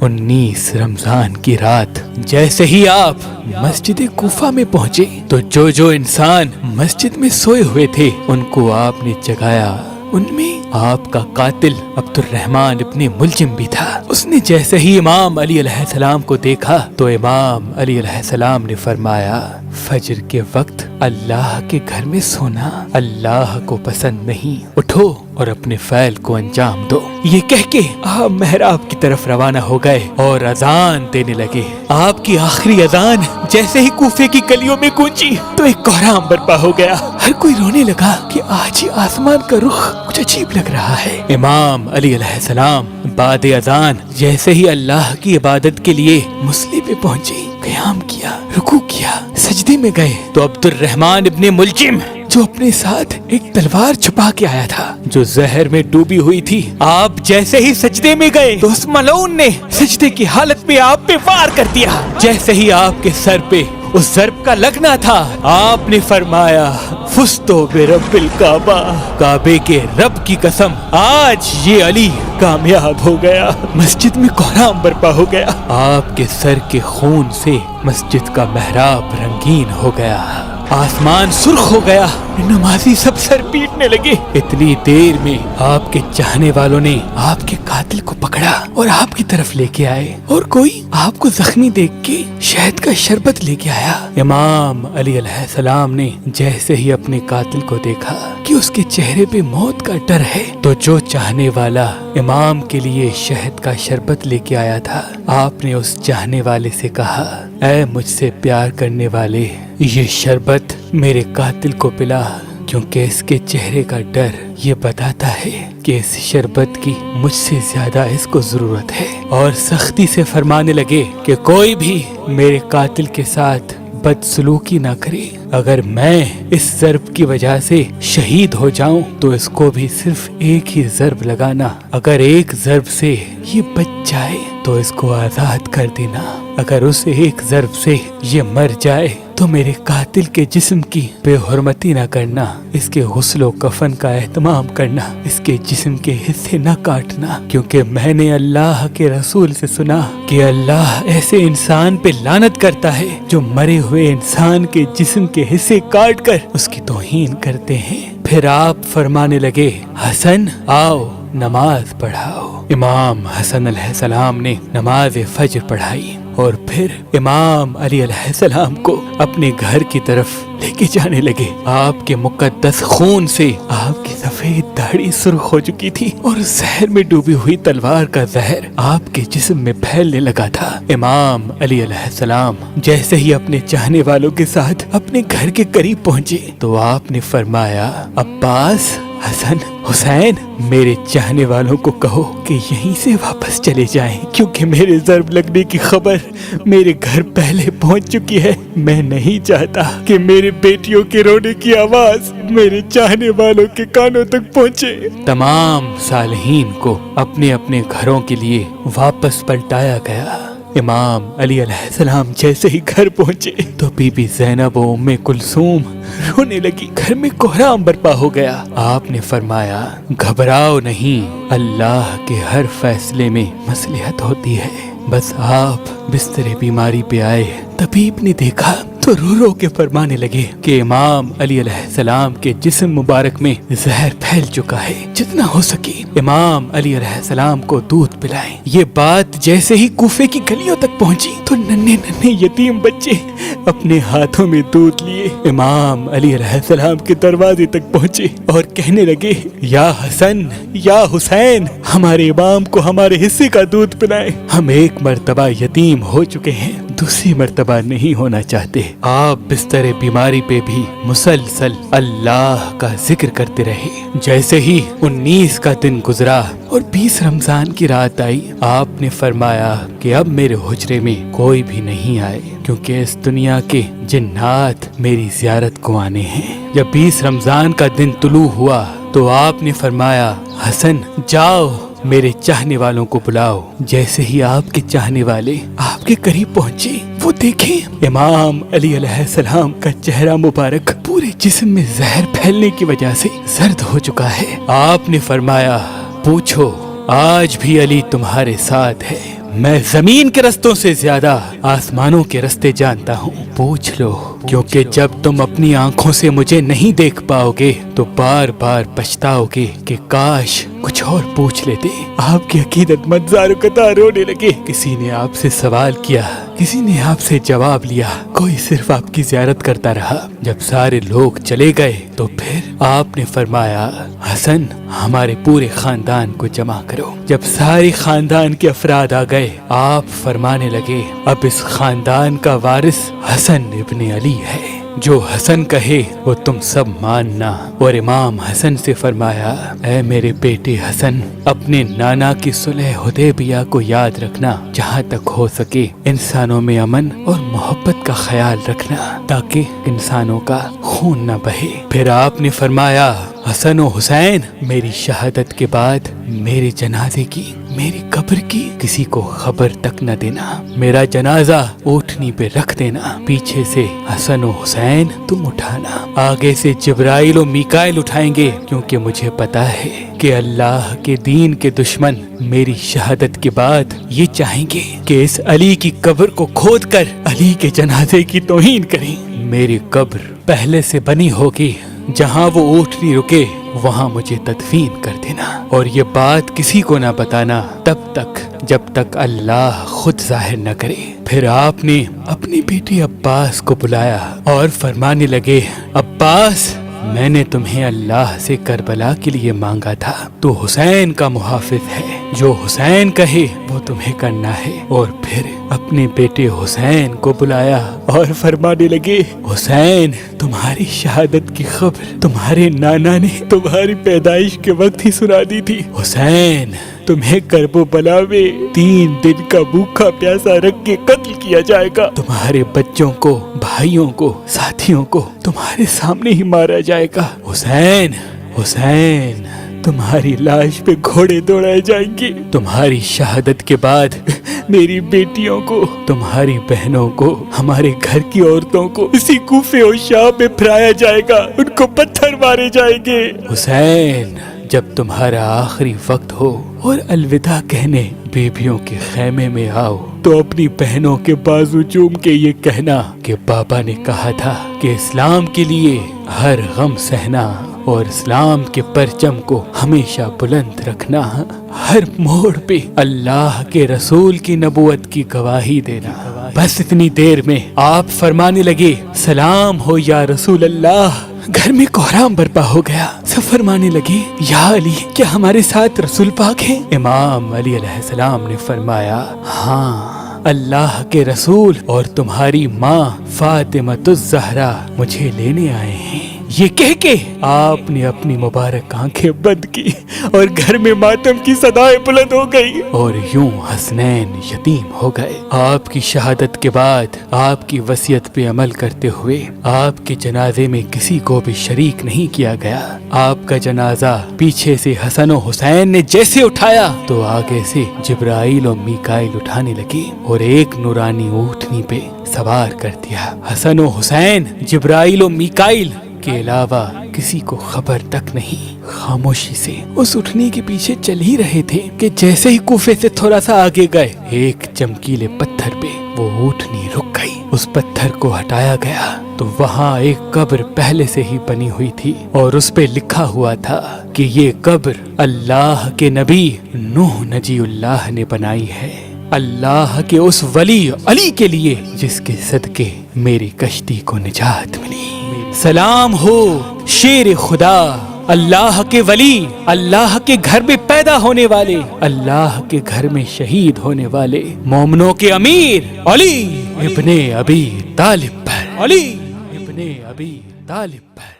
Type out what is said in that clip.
19 رمضان کی رات جیسے ہی آپ مسجد کوفہ میں پہنچے تو جو انسان مسجد میں سوئے ہوئے تھے ان کو آپ نے جگایا۔ ان میں آپ کا قاتل عبد الرحمن ابن ملجم بھی تھا۔ اس نے جیسے ہی امام علی علیہ السلام کو دیکھا تو امام علی علیہ السلام نے فرمایا، فجر کے وقت اللہ کے گھر میں سونا اللہ کو پسند نہیں، اٹھو اور اپنے فعل کو انجام دو۔ یہ کہہ کے آپ محراب کی طرف روانہ ہو گئے اور اذان دینے لگے۔ آپ کی آخری اذان جیسے ہی کوفے کی گلیوں میں گونجی تو ایک کوہرام برپا ہو گیا۔ ہر کوئی رونے لگا کہ آج ہی آسمان کا رخ کچھ عجیب لگ رہا ہے۔ امام علی علیہ السلام بعد اذان جیسے ہی اللہ کی عبادت کے لیے مصلی پہ پہنچے، قیام کیا، رکوع کیا، سجدے میں گئے تو عبد الرحمن ابن ملجم جو اپنے ساتھ ایک تلوار چھپا کے آیا تھا جو زہر میں ڈوبی ہوئی تھی، آپ جیسے ہی سجدے میں گئے تو اس ملعون نے سجدے کی حالت میں آپ پہ وار کر دیا۔ جیسے ہی آپ کے سر پہ اس ضرب کا لگنا تھا آپ نے فرمایا، فزتو برب الکعبہ، کعبے کے رب کی قسم آج یہ علی کامیاب ہو گیا۔ مسجد میں کوہرام برپا ہو گیا۔ آپ کے سر کے خون سے مسجد کا محراب رنگین ہو گیا، آسمان سرخ ہو گیا، نمازی سب سر پیٹنے لگے۔ اتنی دیر میں آپ کے چاہنے والوں نے آپ کے قاتل کو پکڑا اور آپ کی طرف لے کے آئے، اور کوئی آپ کو زخمی دیکھ کے شہد کا شربت لے کے آیا۔ امام علی علیہ السلام نے جیسے ہی اپنے قاتل کو دیکھا کہ اس کے چہرے پہ موت کا ڈر ہے تو جو چاہنے والا امام کے لیے شہد کا شربت لے کے آیا تھا، آپ نے اس چاہنے والے سے کہا، اے مجھ سے پیار کرنے والے، یہ شربت میرے قاتل کو پلا، کیونکہ اس کے چہرے کا ڈر یہ بتاتا ہے کہ اس شربت کی مجھ سے زیادہ اس کو ضرورت ہے۔ اور سختی سے فرمانے لگے کہ کوئی بھی میرے قاتل کے ساتھ بدسلوکی نہ کرے، اگر میں اس ضرب کی وجہ سے شہید ہو جاؤں تو اس کو بھی صرف ایک ہی ضرب لگانا، اگر ایک ضرب سے یہ بچ جائے تو اس کو آزاد کر دینا، اگر اس ایک ضرب سے یہ مر جائے تو میرے قاتل کے جسم کی بے حرمتی نہ کرنا، اس کے غسل و کفن کا اہتمام کرنا، اس کے جسم کے حصے نہ کاٹنا، کیونکہ میں نے اللہ کے رسول سے سنا کہ اللہ ایسے انسان پہ لعنت کرتا ہے جو مرے ہوئے انسان کے جسم کے حصے کاٹ کر اس کی توہین کرتے ہیں۔ پھر آپ فرمانے لگے، حسن آؤ نماز پڑھاؤ۔ امام حسن علیہ السلام نے نماز فجر پڑھائی اور پھر امام علی علیہ السلام کو اپنے گھر کی طرف لے کے جانے لگے۔ آپ کے مقدس خون سے آپ کی سفید داڑھی سرخ ہو چکی تھی اور زہر میں ڈوبی ہوئی تلوار کا زہر آپ کے جسم میں پھیلنے لگا تھا۔ امام علی علیہ السلام جیسے ہی اپنے چاہنے والوں کے ساتھ اپنے گھر کے قریب پہنچے تو آپ نے فرمایا، عباس، حسن، حسین، میرے چاہنے والوں کو کہو کہ یہیں سے واپس چلے جائیں، کیونکہ میرے ضرب لگنے کی خبر میرے گھر پہلے پہنچ چکی ہے۔ میں نہیں چاہتا کہ میرے بیٹیوں کے رونے کی آواز میرے چاہنے والوں کے کانوں تک پہنچے۔ تمام صالحین کو اپنے اپنے گھروں کے لیے واپس پلٹایا گیا۔ امام علی علیہ السلام جیسے ہی گھر پہنچے تو بی بی زینب و ام کلثوم رونے لگی۔ گھر میں کوہرام برپا ہو گیا۔ آپ نے فرمایا، گھبراؤ نہیں، اللہ کے ہر فیصلے میں مصلحت ہوتی ہے۔ بس آپ بستر بیماری پہ آئے، طبیب نے دیکھا تو رو رو کے فرمانے لگے کہ امام علی علیہ السلام کے جسم مبارک میں زہر پھیل چکا ہے، جتنا ہو سکے امام علی علیہ السلام کو دودھ پلائیں۔ یہ بات جیسے ہی کوفے کی گلیوں تک پہنچی تو ننھے ننھے یتیم بچے اپنے ہاتھوں میں دودھ لیے امام علی علیہ السلام کے دروازے تک پہنچے اور کہنے لگے، یا حسن، یا حسین، ہمارے امام کو ہمارے حصے کا دودھ پلائیں، ہم ایک مرتبہ یتیم ہو چکے ہیں، دوسری مرتبہ نہیں ہونا چاہتے۔ آپ بستر بیماری پہ بھی مسلسل اللہ کا ذکر کرتے رہے۔ جیسے ہی 19 کا دن گزرا اور 20 رمضان کی رات آئی، آپ نے فرمایا کہ اب میرے حجرے میں کوئی بھی نہیں آئے، کیونکہ اس دنیا کے جنات میری زیارت کو آنے ہیں۔ جب 20 رمضان کا دن طلوع ہوا تو آپ نے فرمایا، حسن جاؤ میرے چاہنے والوں کو بلاؤ۔ جیسے ہی آپ کے چاہنے والے آپ کے قریب پہنچے وہ دیکھیں امام علی علیہ السلام کا چہرہ مبارک پورے جسم میں زہر پھیلنے کی وجہ سے زرد ہو چکا ہے۔ آپ نے فرمایا، پوچھو آج بھی علی تمہارے ساتھ ہے؟ میں زمین کے رستوں سے زیادہ آسمانوں کے رستے جانتا ہوں، پوچھ لو، کیونکہ جب تم اپنی آنکھوں سے مجھے نہیں دیکھ پاؤ گے تو بار بار پچھتاؤ گے کہ کاش کچھ اور پوچھ لیتے۔ آپ کی عقیدت مند زاروقتہ رونے لگے۔ کسی نے آپ سے سوال کیا، کسی نے آپ سے جواب لیا، کوئی صرف آپ کی زیارت کرتا رہا۔ جب سارے لوگ چلے گئے تو پھر آپ نے فرمایا، حسن ہمارے پورے خاندان کو جمع کرو۔ جب سارے خاندان کے افراد آ گئے، آپ فرمانے لگے، اب اس خاندان کا وارث حسن ابن علی ہے، جو حسن کہے وہ تم سب ماننا۔ اور امام حسن سے فرمایا، اے میرے بیٹے حسن، اپنے نانا کی صلح حدیبیہ کو یاد رکھنا، جہاں تک ہو سکے انسانوں میں امن اور محبت کا خیال رکھنا تاکہ انسانوں کا خون نہ بہے۔ پھر آپ نے فرمایا، حسن و حسین، میری شہادت کے بعد میرے جنازے کی، میری قبر کی کسی کو خبر تک نہ دینا، میرا جنازہ اونٹنی پہ رکھ دینا، پیچھے سے حسن و حسین تم اٹھانا، آگے سے جبرائیل و میکائیل اٹھائیں گے، کیونکہ مجھے پتا ہے کہ اللہ کے دین کے دشمن میری شہادت کے بعد یہ چاہیں گے کہ اس علی کی قبر کو کھود کر علی کے جنازے کی توہین کریں۔ میری قبر پہلے سے بنی ہوگی، جہاں وہ اونٹنی رکے وہاں مجھے تدفین کر دینا، اور یہ بات کسی کو نہ بتانا تب تک جب تک اللہ خود ظاہر نہ کرے۔ پھر آپ نے اپنے بیٹے عباس کو بلایا اور فرمانے لگے، عباس، میں نے تمہیں اللہ سے کربلا کے لیے مانگا تھا، تو حسین کا محافظ ہے، جو حسین کہے وہ تمہیں کرنا ہے۔ اور پھر اپنے بیٹے حسین کو بلایا اور فرمانے لگے، حسین، تمہاری شہادت کی خبر تمہارے نانا نے تمہاری پیدائش کے وقت ہی سنا دی تھی۔ حسین، تمہیں کرب و بلا میں 3 دن کا بھوکا پیاسا رکھ کے قتل کیا جائے گا، تمہارے بچوں کو، بھائیوں کو، ساتھیوں کو تمہارے سامنے ہی مارا جائے گا۔ حسین، حسین، تمہاری لاش پہ گھوڑے دوڑائے جائیں گے، تمہاری شہادت کے بعد میری بیٹیوں کو، تمہاری بہنوں کو، ہمارے گھر کی عورتوں کو اسی کوفے اور شام میں پھرایا جائے گا، ان کو پتھر مارے جائیں گے۔ حسین، جب تمہارا آخری وقت ہو اور الوداع کہنے بیبیوں کے خیمے میں آؤ تو اپنی بہنوں کے بازو چوم کے یہ کہنا کہ بابا نے کہا تھا کہ اسلام کے لیے ہر غم سہنا اور اسلام کے پرچم کو ہمیشہ بلند رکھنا، ہر موڑ پہ اللہ کے رسول کی نبوت کی گواہی دینا۔ بس اتنی دیر میں آپ فرمانے لگے، سلام ہو یا رسول اللہ۔ گھر میں کوہرام برپا ہو گیا۔ سب فرمانے لگے، یا علی، کیا ہمارے ساتھ رسول پاک ہیں؟ امام علی علیہ السلام نے فرمایا، ہاں، اللہ کے رسول اور تمہاری ماں فاطمہ الزہرا مجھے لینے آئے ہیں۔ یہ کہہ کے آپ نے اپنی مبارک آنکھیں بند کی اور گھر میں ماتم کی صدائیں بلند ہو گئی، اور یوں حسنین یتیم ہو گئے۔ آپ کی شہادت کے بعد آپ کی وصیت پہ عمل کرتے ہوئے آپ کے جنازے میں کسی کو بھی شریک نہیں کیا گیا۔ آپ کا جنازہ پیچھے سے حسن و حسین نے جیسے اٹھایا تو آگے سے جبرائیل و میکائیل اٹھانے لگے اور ایک نورانی اونٹنی پہ سوار کر دیا۔ حسن و حسین جبرائیل و میکائیل کے علاوہ کسی کو خبر تک نہیں خاموشی سے اس اٹھنے کے پیچھے چل ہی رہے تھے کہ جیسے ہی کوفے سے تھوڑا سا آگے گئے، ایک چمکیلے پتھر پہ وہ اونٹنی رک گئی۔ اس پتھر کو ہٹایا گیا تو وہاں ایک قبر پہلے سے ہی بنی ہوئی تھی اور اس پہ لکھا ہوا تھا کہ یہ قبر اللہ کے نبی نوح نجی اللہ نے بنائی ہے، اللہ کے اس ولی علی کے لیے جس کے صدقے میری کشتی کو نجات ملی۔ سلام ہو شیر خدا، اللہ کے ولی، اللہ کے گھر میں پیدا ہونے والے، اللہ کے گھر میں شہید ہونے والے مومنوں کے امیر علی ابن ابی طالب پر، علی ابن ابی طالب پر۔